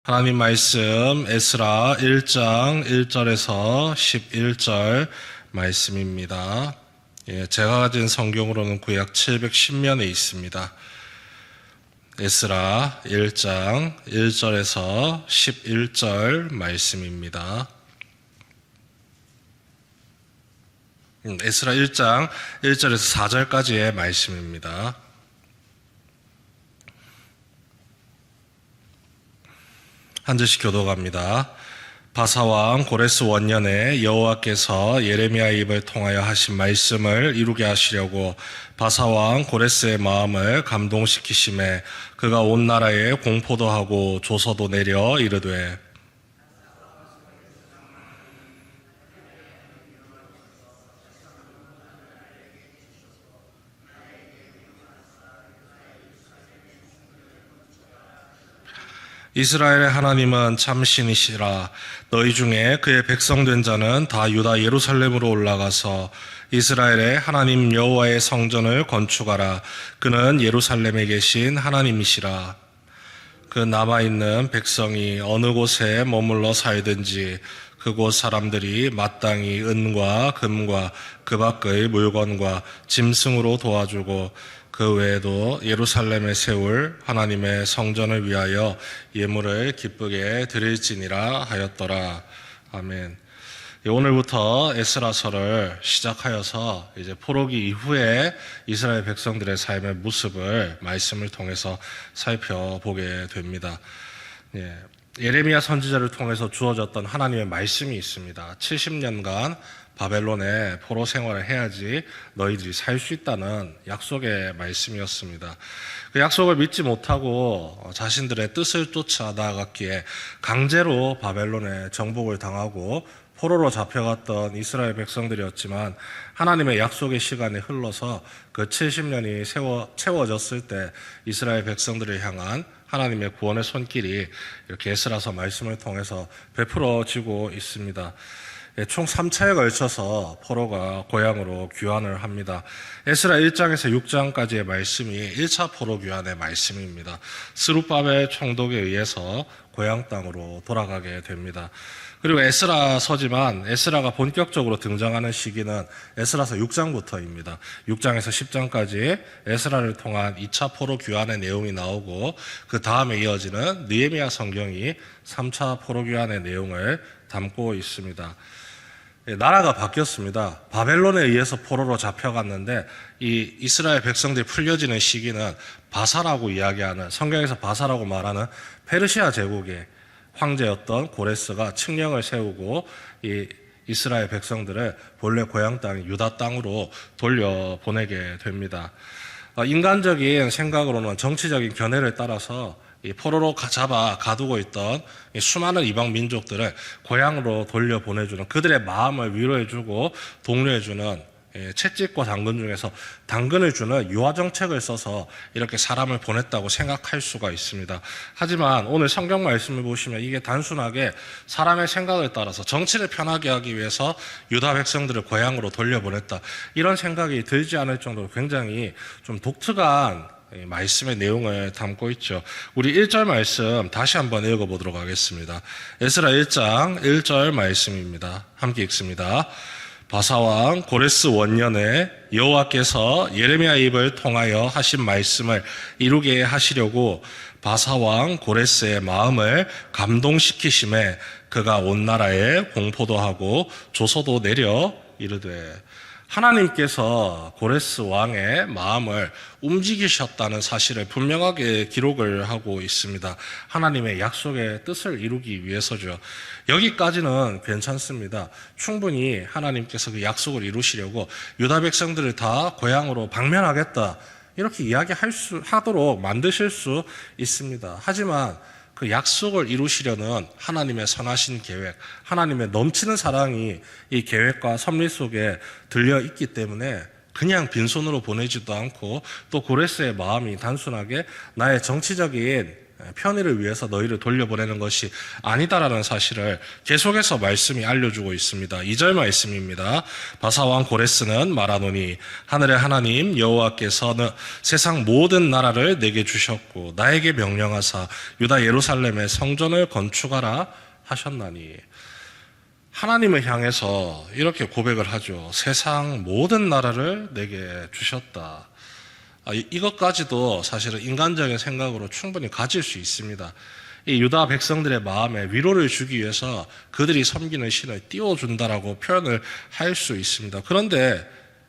하나님 말씀 에스라 1장 1절에서 11절 말씀입니다. 제가 가진 성경으로는 구약 710면에 있습니다. 에스라 1장 1절에서 11절 말씀입니다. 에스라 1장 1절에서 4절까지의 말씀입니다. 한 절씩 교독합니다. 바사왕 고레스 원년에 여호와께서 예레미야의 입을 통하여 하신 말씀을 이루게 하시려고 바사왕 고레스의 마음을 감동시키심에 그가 온 나라에 공포도 하고 조서도 내려 이르되 이스라엘의 하나님은 참 신이시라. 너희 중에 그의 백성된 자는 다 유다 예루살렘으로 올라가서 이스라엘의 하나님 여호와의 성전을 건축하라. 그는 예루살렘에 계신 하나님이시라. 그 남아있는 백성이 어느 곳에 머물러 살든지 그곳 사람들이 마땅히 은과 금과 그 밖의 물건과 짐승으로 도와주고 그 외에도 예루살렘에 세울 하나님의 성전을 위하여 예물을 기쁘게 드릴지니라 하였더라. 아멘. 오늘부터 에스라서를 시작하여서 이제 포로기 이후에 이스라엘 백성들의 삶의 모습을 말씀을 통해서 살펴보게 됩니다. 예레미야 선지자를 통해서 주어졌던 하나님의 말씀이 있습니다. 70년간 바벨론에 포로 생활을 해야지 너희들이 살 수 있다는 약속의 말씀이었습니다. 그 약속을 믿지 못하고 자신들의 뜻을 쫓아 나아갔기에 강제로 바벨론에 정복을 당하고 포로로 잡혀갔던 이스라엘 백성들이었지만 하나님의 약속의 시간이 흘러서 그 70년이 채워졌을 때 이스라엘 백성들을 향한 하나님의 구원의 손길이 이렇게 에스라서 말씀을 통해서 베풀어지고 있습니다. 총 3차에 걸쳐서 포로가 고향으로 귀환을 합니다. 에스라 1장에서 6장까지의 말씀이 1차 포로 귀환의 말씀입니다. 스룹바벨 총독에 의해서 고향 땅으로 돌아가게 됩니다. 그리고 에스라서지만 에스라가 본격적으로 등장하는 시기는 에스라서 6장부터입니다. 6장에서 10장까지 에스라를 통한 2차 포로 귀환의 내용이 나오고 그 다음에 이어지는 느헤미야 성경이 3차 포로 귀환의 내용을 담고 있습니다. 나라가 바뀌었습니다. 바벨론에 의해서 포로로 잡혀갔는데 이 이스라엘 백성들이 풀려지는 시기는 바사라고 이야기하는, 성경에서 바사라고 말하는 페르시아 제국의 황제였던 고레스가 칙령을 세우고 이 이스라엘 백성들을 본래 고향 땅인 유다 땅으로 돌려보내게 됩니다. 인간적인 생각으로는 정치적인 견해를 따라서 이 포로로 잡아 가두고 있던 수많은 이방 민족들을 고향으로 돌려보내주는, 그들의 마음을 위로해주고 독려해주는 채찍과 당근 중에서 당근을 주는 유화 정책을 써서 이렇게 사람을 보냈다고 생각할 수가 있습니다. 하지만 오늘 성경 말씀을 보시면 이게 단순하게 사람의 생각을 따라서 정치를 편하게 하기 위해서 유다 백성들을 고향으로 돌려보냈다, 이런 생각이 들지 않을 정도로 굉장히 좀 독특한 말씀의 내용을 담고 있죠. 우리 1절 말씀 다시 한번 읽어보도록 하겠습니다. 에스라 1장 1절 말씀입니다. 함께 읽습니다. 바사왕 고레스 원년에 여호와께서 예레미야의 입을 통하여 하신 말씀을 이루게 하시려고 바사왕 고레스의 마음을 감동시키심에 그가 온 나라에 공포도 하고 조서도 내려 이르되, 하나님께서 고레스 왕의 마음을 움직이셨다는 사실을 분명하게 기록을 하고 있습니다. 하나님의 약속의 뜻을 이루기 위해서죠. 여기까지는 괜찮습니다. 충분히 하나님께서 그 약속을 이루시려고 유다 백성들을 다 고향으로 방면하겠다, 이렇게 이야기하도록 만드실 수 있습니다. 하지만 그 약속을 이루시려는 하나님의 선하신 계획, 하나님의 넘치는 사랑이 이 계획과 섭리 속에 들려 있기 때문에 그냥 빈손으로 보내지도 않고, 또 고레스의 마음이 단순하게 나의 정치적인 편의를 위해서 너희를 돌려보내는 것이 아니다라는 사실을 계속해서 말씀이 알려주고 있습니다. 2절 말씀입니다. 바사왕 고레스는 말하노니 하늘의 하나님 여호와께서 세상 모든 나라를 내게 주셨고 나에게 명령하사 유다 예루살렘의 성전을 건축하라 하셨나니, 하나님을 향해서 이렇게 고백을 하죠. 세상 모든 나라를 내게 주셨다. 이것까지도 사실은 인간적인 생각으로 충분히 가질 수 있습니다. 이 유다 백성들의 마음에 위로를 주기 위해서 그들이 섬기는 신을 띄워준다라고 표현을 할 수 있습니다. 그런데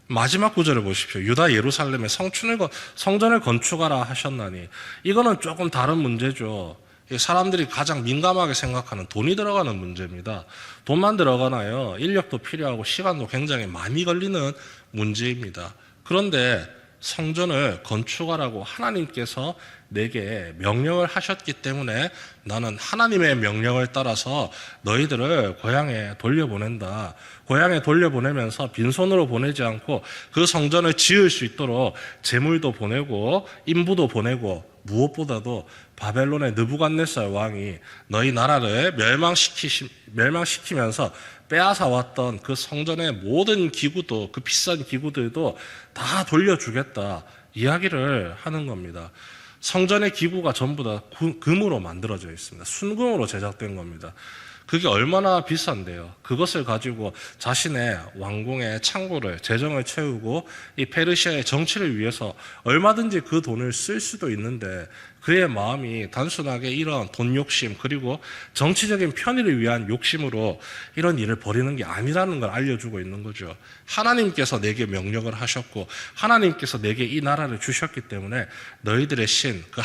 마지막 구절을 보십시오. 유다 예루살렘의 성전을 건축하라 하셨나니, 이거는 조금 다른 문제죠. 사람들이 가장 민감하게 생각하는 돈이 들어가는 문제입니다. 돈만 들어가나요? 인력도 필요하고 시간도 굉장히 많이 걸리는 문제입니다. 그런데 성전을 건축하라고 하나님께서 내게 명령을 하셨기 때문에 나는 하나님의 명령을 따라서 너희들을 고향에 돌려보낸다. 고향에 돌려보내면서 빈손으로 보내지 않고 그 성전을 지을 수 있도록 재물도 보내고 인부도 보내고, 무엇보다도 바벨론의 느부갓네살 왕이 너희 나라를 멸망시키면서 빼앗아왔던 그 성전의 모든 기구도, 그 비싼 기구들도 다 돌려주겠다 이야기를 하는 겁니다. 성전의 기구가 전부 다 금으로 만들어져 있습니다. 순금으로 제작된 겁니다. 그게 얼마나 비싼데요. 그것을 가지고 자신의 왕궁의 창고를, 재정을 채우고 이 페르시아의 정치를 위해서 얼마든지 그 돈을 쓸 수도 있는데, 그의 마음이 단순하게 이런 돈 욕심 그리고 정치적인 편의를 위한 욕심으로 이런 일을 벌이는 게 아니라는 걸 알려주고 있는 거죠. 하나님께서 내게 명령을 하셨고 하나님께서 내게 이 나라를 주셨기 때문에 너희들의 신, 그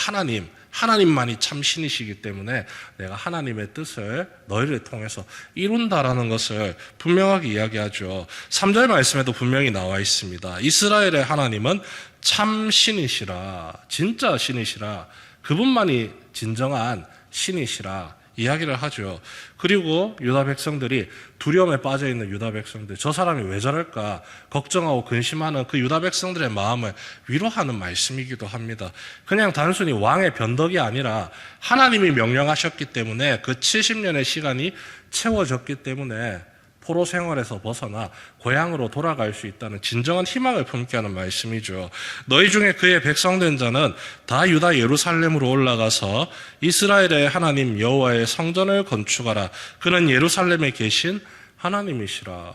하나님만이 참 신이시기 때문에 내가 하나님의 뜻을 너희를 통해서 이룬다라는 것을 분명하게 이야기하죠. 3절 말씀에도 분명히 나와 있습니다. 이스라엘의 하나님은 참 신이시라, 진짜 신이시라, 그분만이 진정한 신이시라 이야기를 하죠. 그리고 유다 백성들이, 두려움에 빠져있는 유다 백성들, 저 사람이 왜 저럴까 걱정하고 근심하는 그 유다 백성들의 마음을 위로하는 말씀이기도 합니다. 그냥 단순히 왕의 변덕이 아니라 하나님이 명령하셨기 때문에 그 70년의 시간이 채워졌기 때문에 포로 생활에서 벗어나 고향으로 돌아갈 수 있다는 진정한 희망을 품게 하는 말씀이죠. 너희 중에 그의 백성된 자는 다 유다 예루살렘으로 올라가서 이스라엘의 하나님 여호와의 성전을 건축하라. 그는 예루살렘에 계신 하나님이시라.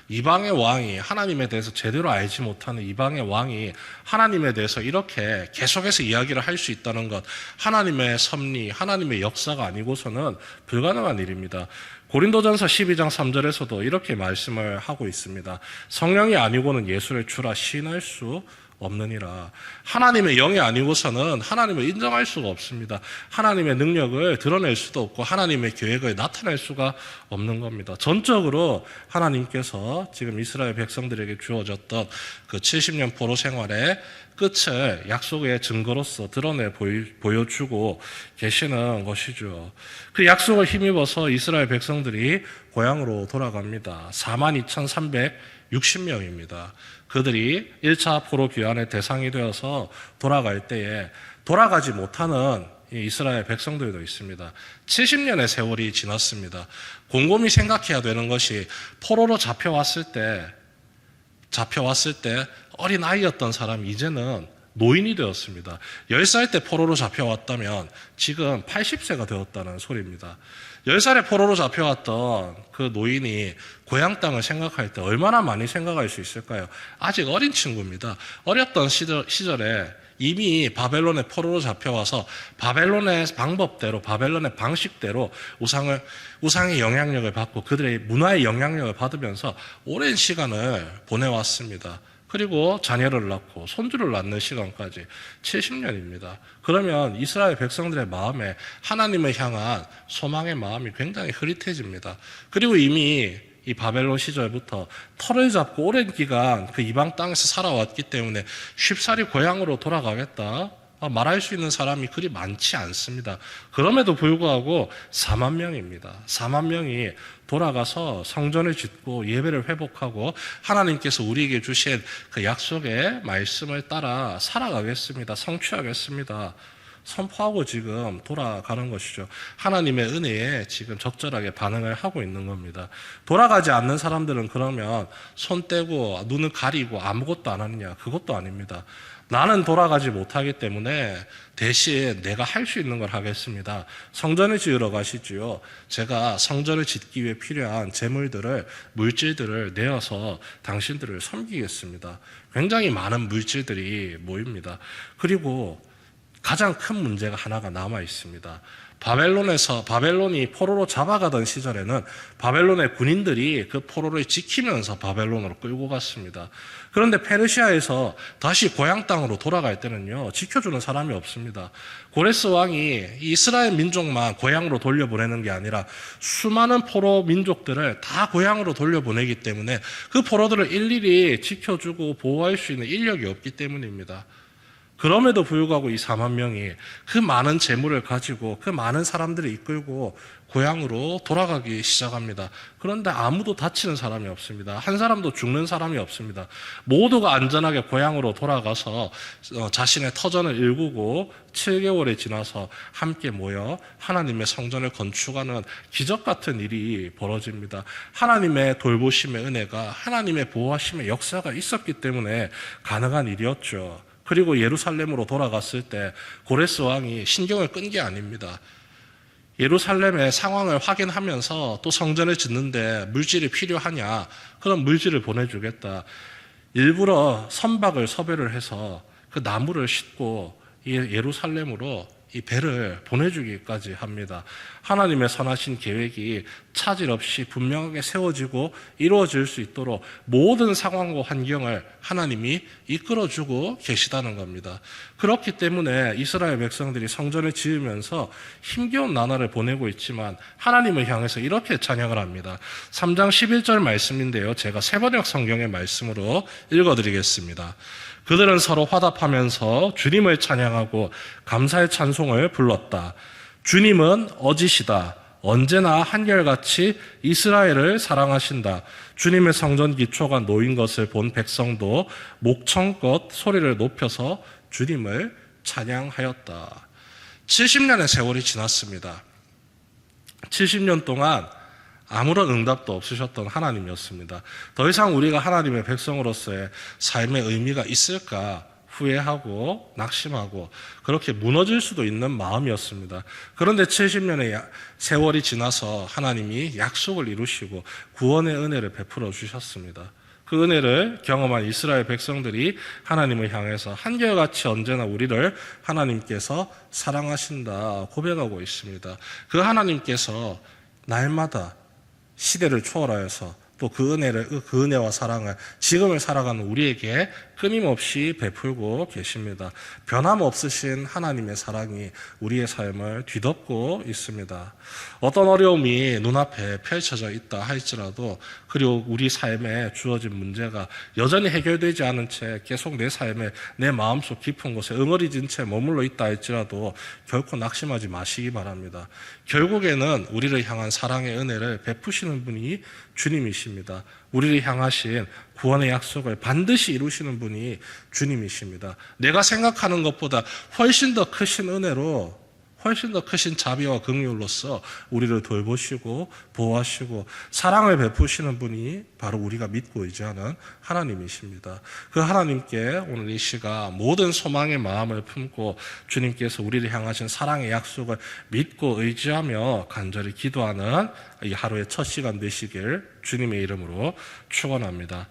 이방의 왕이, 하나님에 대해서 제대로 알지 못하는 이방의 왕이 하나님에 대해서 이렇게 계속해서 이야기를 할 수 있다는 것, 하나님의 섭리, 하나님의 역사가 아니고서는 불가능한 일입니다. 고린도전서 12장 3절에서도 이렇게 말씀을 하고 있습니다. 성령이 아니고는 예수를 주라 시인할 수 없느니라. 하나님의 영이 아니고서는 하나님을 인정할 수가 없습니다. 하나님의 능력을 드러낼 수도 없고 하나님의 계획을 나타낼 수가 없는 겁니다. 전적으로 하나님께서 지금 이스라엘 백성들에게 주어졌던 그 70년 포로 생활의 끝을 약속의 증거로서 드러내 보여주고 계시는 것이죠. 그 약속을 힘입어서 이스라엘 백성들이 고향으로 돌아갑니다. 42,360명입니다. 그들이 1차 포로 귀환의 대상이 되어서 돌아갈 때에 돌아가지 못하는 이스라엘 백성들도 있습니다. 70년의 세월이 지났습니다. 곰곰이 생각해야 되는 것이, 포로로 잡혀왔을 때 어린 아이였던 사람이 이제는 노인이 되었습니다. 10살 때 포로로 잡혀왔다면 지금 80세가 되었다는 소리입니다. 10살에 포로로 잡혀왔던 그 노인이 고향 땅을 생각할 때 얼마나 많이 생각할 수 있을까요? 아직 어린 친구입니다. 어렸던 시절에 이미 바벨론의 포로로 잡혀와서 바벨론의 방법대로, 바벨론의 방식대로 우상의 영향력을 받고 그들의 문화의 영향력을 받으면서 오랜 시간을 보내왔습니다. 그리고 자녀를 낳고 손주를 낳는 시간까지 70년입니다. 그러면 이스라엘 백성들의 마음에 하나님을 향한 소망의 마음이 굉장히 흐릿해집니다. 그리고 이미 이 바벨론 시절부터 터를 잡고 오랜 기간 그 이방 땅에서 살아왔기 때문에 쉽사리 고향으로 돌아가겠다 말할 수 있는 사람이 그리 많지 않습니다. 그럼에도 불구하고 4만 명입니다. 4만 명이 돌아가서 성전을 짓고 예배를 회복하고 하나님께서 우리에게 주신 그 약속의 말씀을 따라 살아가겠습니다. 성취하겠습니다. 선포하고 지금 돌아가는 것이죠. 하나님의 은혜에 지금 적절하게 반응을 하고 있는 겁니다. 돌아가지 않는 사람들은 그러면 손 떼고 눈을 가리고 아무것도 안 하느냐? 그것도 아닙니다. 나는 돌아가지 못하기 때문에 대신 내가 할 수 있는 걸 하겠습니다. 성전을 지으러 가시지요. 제가 성전을 짓기 위해 필요한 재물들을, 물질들을 내어서 당신들을 섬기겠습니다. 굉장히 많은 물질들이 모입니다. 그리고 가장 큰 문제가 하나가 남아 있습니다. 바벨론이 포로로 잡아가던 시절에는 바벨론의 군인들이 그 포로를 지키면서 바벨론으로 끌고 갔습니다. 그런데 페르시아에서 다시 고향 땅으로 돌아갈 때는요, 지켜주는 사람이 없습니다. 고레스 왕이 이스라엘 민족만 고향으로 돌려보내는 게 아니라 수많은 포로 민족들을 다 고향으로 돌려보내기 때문에 그 포로들을 일일이 지켜주고 보호할 수 있는 인력이 없기 때문입니다. 그럼에도 불구하고 이 4만 명이 그 많은 재물을 가지고 그 많은 사람들을 이끌고 고향으로 돌아가기 시작합니다. 그런데 아무도 다치는 사람이 없습니다. 한 사람도 죽는 사람이 없습니다. 모두가 안전하게 고향으로 돌아가서 자신의 터전을 일구고 7개월이 지나서 함께 모여 하나님의 성전을 건축하는 기적 같은 일이 벌어집니다. 하나님의 돌보심의 은혜가, 하나님의 보호하심의 역사가 있었기 때문에 가능한 일이었죠. 그리고 예루살렘으로 돌아갔을 때 고레스 왕이 신경을 끈 게 아닙니다. 예루살렘의 상황을 확인하면서 또 성전을 짓는데 물질이 필요하냐? 그럼 물질을 보내주겠다. 일부러 선박을 섭외를 해서 그 나무를 싣고 예루살렘으로 이 배를 보내주기까지 합니다. 하나님의 선하신 계획이 차질 없이 분명하게 세워지고 이루어질 수 있도록 모든 상황과 환경을 하나님이 이끌어주고 계시다는 겁니다. 그렇기 때문에 이스라엘 백성들이 성전을 지으면서 힘겨운 나날을 보내고 있지만 하나님을 향해서 이렇게 찬양을 합니다. 3장 11절 말씀인데요, 제가 세번역 성경의 말씀으로 읽어드리겠습니다. 그들은 서로 화답하면서 주님을 찬양하고 감사의 찬송을 불렀다. 주님은 어지시다. 언제나 한결같이 이스라엘을 사랑하신다. 주님의 성전 기초가 놓인 것을 본 백성도 목청껏 소리를 높여서 주님을 찬양하였다. 70년의 세월이 지났습니다. 70년 동안 아무런 응답도 없으셨던 하나님이었습니다. 더 이상 우리가 하나님의 백성으로서의 삶의 의미가 있을까 후회하고 낙심하고 그렇게 무너질 수도 있는 마음이었습니다. 그런데 70년의 세월이 지나서 하나님이 약속을 이루시고 구원의 은혜를 베풀어 주셨습니다. 그 은혜를 경험한 이스라엘 백성들이 하나님을 향해서 한결같이 언제나 우리를 하나님께서 사랑하신다 고백하고 있습니다. 그 하나님께서 날마다 시대를 초월하여서 또 그 은혜와 사랑을 지금을 살아가는 우리에게 끊임없이 베풀고 계십니다. 변함없으신 하나님의 사랑이 우리의 삶을 뒤덮고 있습니다. 어떤 어려움이 눈앞에 펼쳐져 있다 할지라도, 그리고 우리 삶에 주어진 문제가 여전히 해결되지 않은 채 계속 내 삶에, 내 마음속 깊은 곳에 응어리진 채 머물러 있다 할지라도 결코 낙심하지 마시기 바랍니다. 결국에는 우리를 향한 사랑의 은혜를 베푸시는 분이 주님이십니다. 우리를 향하신 구원의 약속을 반드시 이루시는 분이 주님이십니다. 내가 생각하는 것보다 훨씬 더 크신 은혜로, 훨씬 더 크신 자비와 긍휼로서 우리를 돌보시고 보호하시고 사랑을 베푸시는 분이 바로 우리가 믿고 의지하는 하나님이십니다. 그 하나님께 오늘 이 시가 모든 소망의 마음을 품고 주님께서 우리를 향하신 사랑의 약속을 믿고 의지하며 간절히 기도하는 이 하루의 첫 시간 되시길 주님의 이름으로 축원합니다.